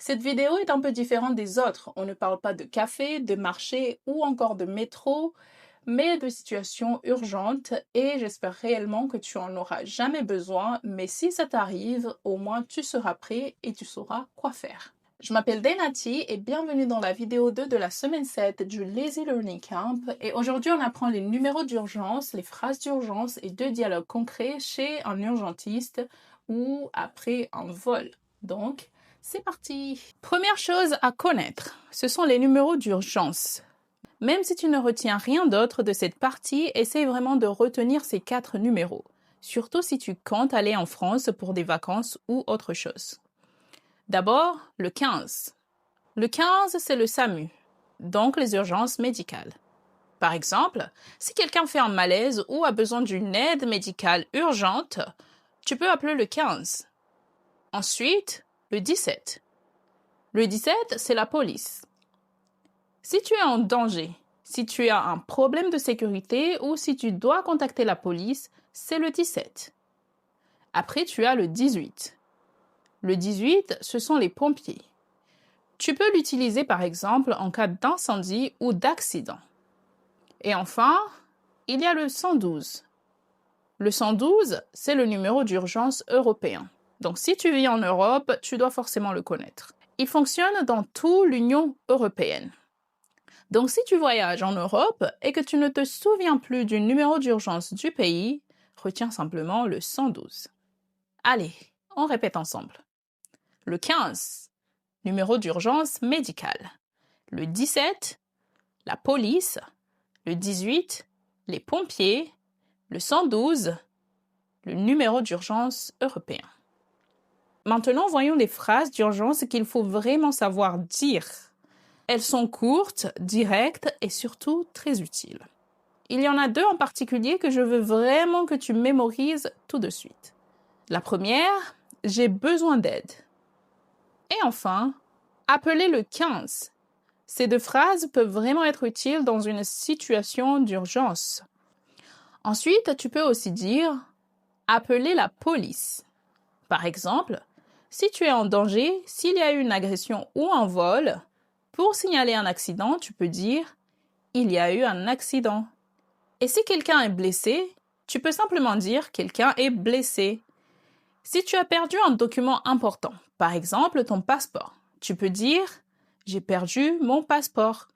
Cette vidéo est un peu différente des autres. On ne parle pas de café, de marché ou encore de métro, mais de situations urgentes et j'espère réellement que tu en auras jamais besoin, mais si ça t'arrive, au moins tu seras prêt et tu sauras quoi faire. Je m'appelle Dainati et bienvenue dans la vidéo 2 de la semaine 7 du Lazy Learning Camp et aujourd'hui on apprend les numéros d'urgence, les phrases d'urgence et deux dialogues concrets chez un urgentiste ou après un vol. Donc, c'est parti! Première chose à connaître, ce sont les numéros d'urgence. Même si tu ne retiens rien d'autre de cette partie, essaye vraiment de retenir ces 4 numéros, surtout si tu comptes aller en France pour des vacances ou autre chose. D'abord, le 15. Le 15, c'est le SAMU, donc les urgences médicales. Par exemple, si quelqu'un fait un malaise ou a besoin d'une aide médicale urgente, tu peux appeler le 15. Ensuite, le 17. Le 17, c'est la police. Si tu es en danger, si tu as un problème de sécurité ou si tu dois contacter la police, c'est le 17. Après, tu as le 18. Le 18, ce sont les pompiers. Tu peux l'utiliser par exemple en cas d'incendie ou d'accident. Et enfin, il y a le 112. Le 112, c'est le numéro d'urgence européen. Donc si tu vis en Europe, tu dois forcément le connaître. Il fonctionne dans toute l'Union européenne. Donc si tu voyages en Europe et que tu ne te souviens plus du numéro d'urgence du pays, retiens simplement le 112. Allez, on répète ensemble. Le 15, numéro d'urgence médicale. Le 17, la police. Le 18, les pompiers. Le 112, le numéro d'urgence européen. Maintenant, voyons les phrases d'urgence qu'il faut vraiment savoir dire. Elles sont courtes, directes et surtout très utiles. Il y en a deux en particulier que je veux vraiment que tu mémorises tout de suite. La première, j'ai besoin d'aide. Et enfin, appelez le 15. Ces deux phrases peuvent vraiment être utiles dans une situation d'urgence. Ensuite, tu peux aussi dire appelez la police. Par exemple, si tu es en danger, s'il y a eu une agression ou un vol, pour signaler un accident, tu peux dire il y a eu un accident. Et si quelqu'un est blessé, tu peux simplement dire quelqu'un est blessé. Si tu as perdu un document important, par exemple ton passeport, tu peux dire j'ai perdu mon passeport.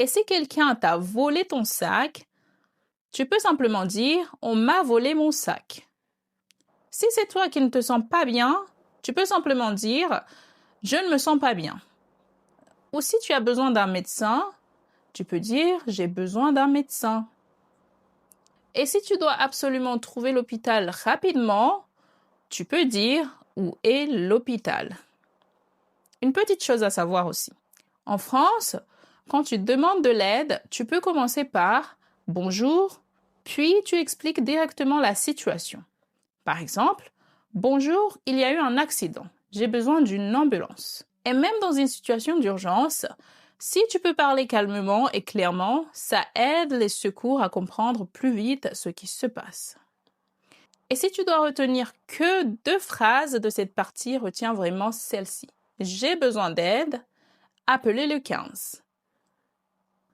Et si quelqu'un t'a volé ton sac, tu peux simplement dire on m'a volé mon sac. Si c'est toi qui ne te sens pas bien, tu peux simplement dire je ne me sens pas bien. Ou si tu as besoin d'un médecin, tu peux dire j'ai besoin d'un médecin. Et si tu dois absolument trouver l'hôpital rapidement, tu peux dire où est l'hôpital. Une petite chose à savoir aussi. En France, quand tu demandes de l'aide, tu peux commencer par bonjour, puis tu expliques directement la situation. Par exemple, bonjour, il y a eu un accident. J'ai besoin d'une ambulance. Et même dans une situation d'urgence, si tu peux parler calmement et clairement, ça aide les secours à comprendre plus vite ce qui se passe. Et si tu dois retenir que 2 phrases de cette partie, retiens vraiment celle-ci. J'ai besoin d'aide, appelez le 15.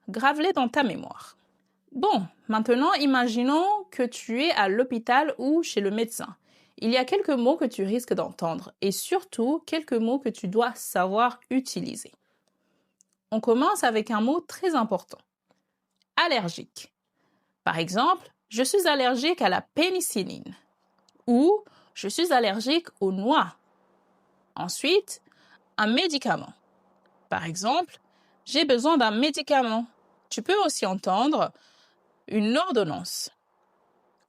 Grave-les dans ta mémoire. Bon, maintenant imaginons que tu es à l'hôpital ou chez le médecin. Il y a quelques mots que tu risques d'entendre et surtout quelques mots que tu dois savoir utiliser. On commence avec un mot très important. Allergique. Par exemple, je suis allergique à la pénicilline ou je suis allergique aux noix. Ensuite, un médicament. Par exemple, j'ai besoin d'un médicament. Tu peux aussi entendre une ordonnance.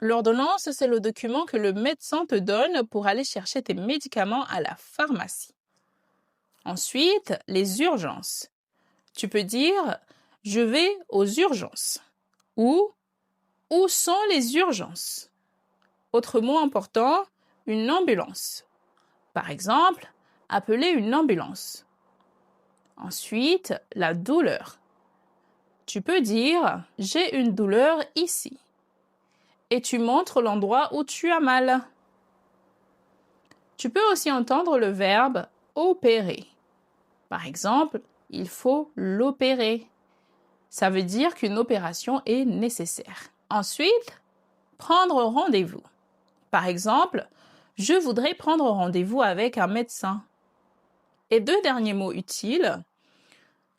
L'ordonnance, c'est le document que le médecin te donne pour aller chercher tes médicaments à la pharmacie. Ensuite, les urgences. Tu peux dire « je vais aux urgences » ou « où sont les urgences ?» Autre mot important, une ambulance. Par exemple, appeler une ambulance. Ensuite, la douleur. Tu peux dire « j'ai une douleur ici » et tu montres l'endroit où tu as mal. Tu peux aussi entendre le verbe « opérer ». Par exemple, il faut l'opérer. Ça veut dire qu'une opération est nécessaire. Ensuite, prendre rendez-vous. Par exemple, je voudrais prendre rendez-vous avec un médecin. Et deux derniers mots utiles,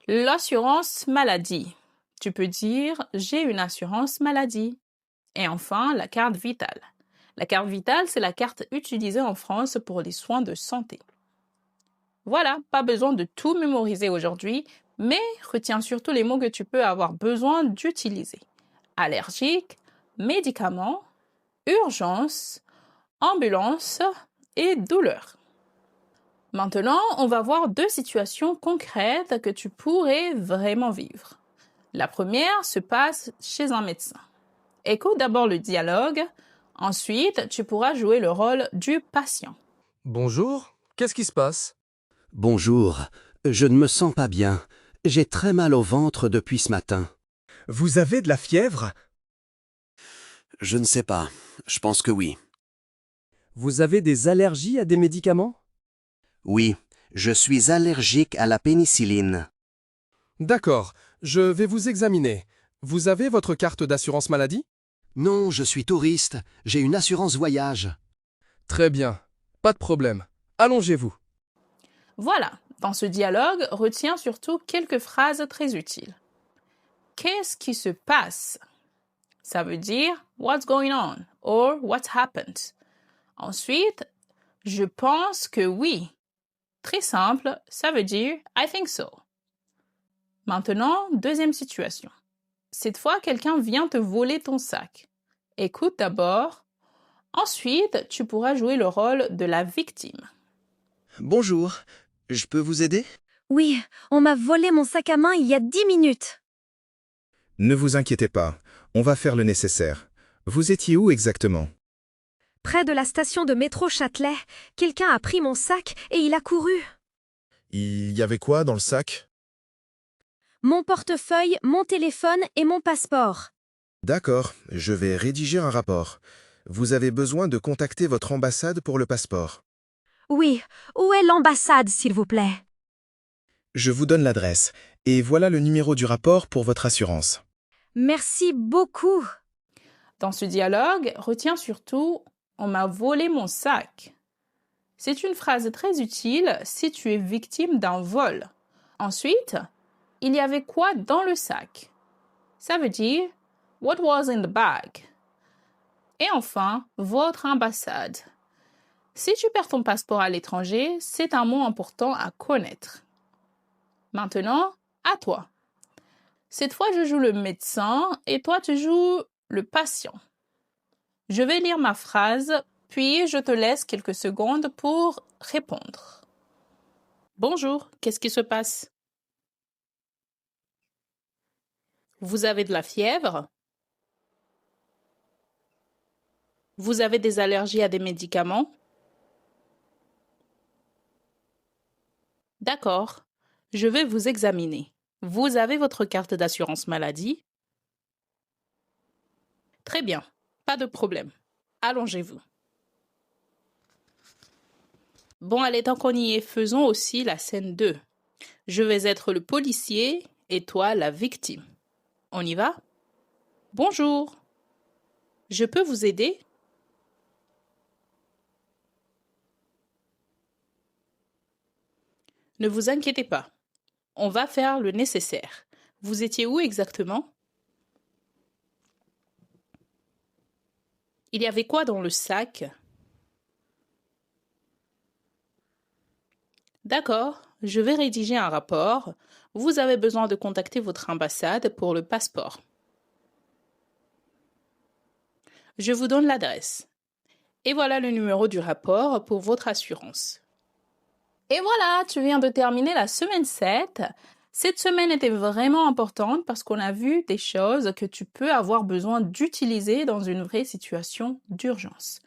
l'assurance maladie. Tu peux dire j'ai une assurance maladie. Et enfin, la carte vitale. La carte vitale, c'est la carte utilisée en France pour les soins de santé. Voilà, pas besoin de tout mémoriser aujourd'hui, mais retiens surtout les mots que tu peux avoir besoin d'utiliser. Allergique, médicament, urgence, ambulance et douleur. Maintenant, on va voir deux situations concrètes que tu pourrais vraiment vivre. La première se passe chez un médecin. Écoute d'abord le dialogue, ensuite tu pourras jouer le rôle du patient. Bonjour, qu'est-ce qui se passe? Bonjour, je ne me sens pas bien. J'ai très mal au ventre depuis ce matin. Vous avez de la fièvre? Je ne sais pas, je pense que oui. Vous avez des allergies à des médicaments? Oui, je suis allergique à la pénicilline. D'accord, je vais vous examiner. Vous avez votre carte d'assurance maladie? Non, je suis touriste, j'ai une assurance voyage. Très bien, pas de problème. Allongez-vous. Voilà, dans ce dialogue, retiens surtout quelques phrases très utiles. Qu'est-ce qui se passe? Ça veut dire what's going on or what happened. Ensuite, je pense que oui. Très simple, ça veut dire I think so. Maintenant, deuxième situation. Cette fois, quelqu'un vient te voler ton sac. Écoute d'abord. Ensuite, tu pourras jouer le rôle de la victime. Bonjour, je peux vous aider? Oui, on m'a volé mon sac à main il y a 10 minutes. Ne vous inquiétez pas, on va faire le nécessaire. Vous étiez où exactement? Près de la station de métro Châtelet, quelqu'un a pris mon sac et il a couru. Il y avait quoi dans le sac? Mon portefeuille, mon téléphone et mon passeport. D'accord, je vais rédiger un rapport. Vous avez besoin de contacter votre ambassade pour le passeport. Oui, où est l'ambassade, s'il vous plaît? Je vous donne l'adresse, et voilà le numéro du rapport pour votre assurance. Merci beaucoup. Dans ce dialogue, retiens surtout « on m'a volé mon sac ». C'est une phrase très utile si tu es victime d'un vol. Ensuite, il y avait quoi dans le sac? Ça veut dire « what was in the bag ». Et enfin, votre ambassade. Si tu perds ton passeport à l'étranger, c'est un mot important à connaître. Maintenant, à toi. Cette fois, je joue le médecin et toi, tu joues le patient. Je vais lire ma phrase, puis je te laisse quelques secondes pour répondre. Bonjour, qu'est-ce qui se passe? Vous avez de la fièvre? Vous avez des allergies à des médicaments? D'accord, je vais vous examiner. Vous avez votre carte d'assurance maladie? Très bien, pas de problème. Allongez-vous. Bon, allez, tant qu'on y est, faisons aussi la scène 2. Je vais être le policier et toi la victime. On y va? Bonjour. Je peux vous aider? Ne vous inquiétez pas. On va faire le nécessaire. Vous étiez où exactement? Il y avait quoi dans le sac? D'accord, je vais rédiger un rapport. Vous avez besoin de contacter votre ambassade pour le passeport. Je vous donne l'adresse. Et voilà le numéro du rapport pour votre assurance. Et voilà, tu viens de terminer la semaine 7. Cette semaine était vraiment importante parce qu'on a vu des choses que tu peux avoir besoin d'utiliser dans une vraie situation d'urgence.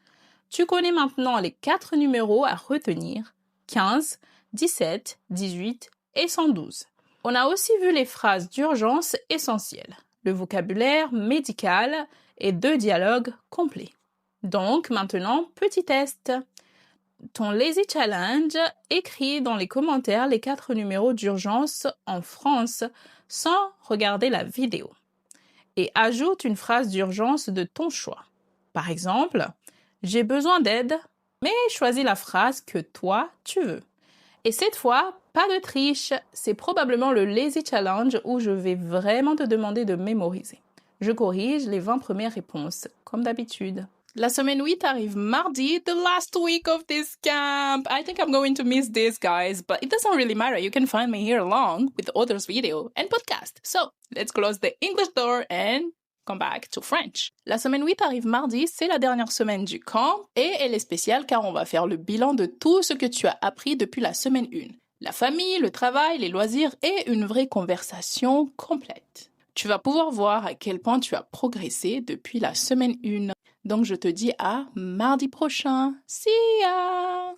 Tu connais maintenant les 4 numéros à retenir, 15, 17, 18 et 112. On a aussi vu les phrases d'urgence essentielles, le vocabulaire médical et 2 dialogues complets. Donc maintenant, petit test. ton Lazy Challenge, écris dans les commentaires les 4 numéros d'urgence en France sans regarder la vidéo. Et ajoute une phrase d'urgence de ton choix. Par exemple, « J'ai besoin d'aide », mais choisis la phrase que toi, tu veux. Et cette fois, pas de triche, c'est probablement le Lazy Challenge où je vais vraiment te demander de mémoriser. Je corrige les 20 premières réponses, comme d'habitude. La semaine 8 arrive mardi, the last week of this camp. I think I'm going to miss this, guys, but it doesn't really matter. You can find me here along with others' video and podcast. So, let's close the English door and come back to French. La semaine 8 arrive mardi, c'est la dernière semaine du camp et elle est spéciale car on va faire le bilan de tout ce que tu as appris depuis la semaine 1. La famille, le travail, les loisirs et une vraie conversation complète. Tu vas pouvoir voir à quel point tu as progressé depuis la semaine 1. Donc je te dis à mardi prochain. See ya!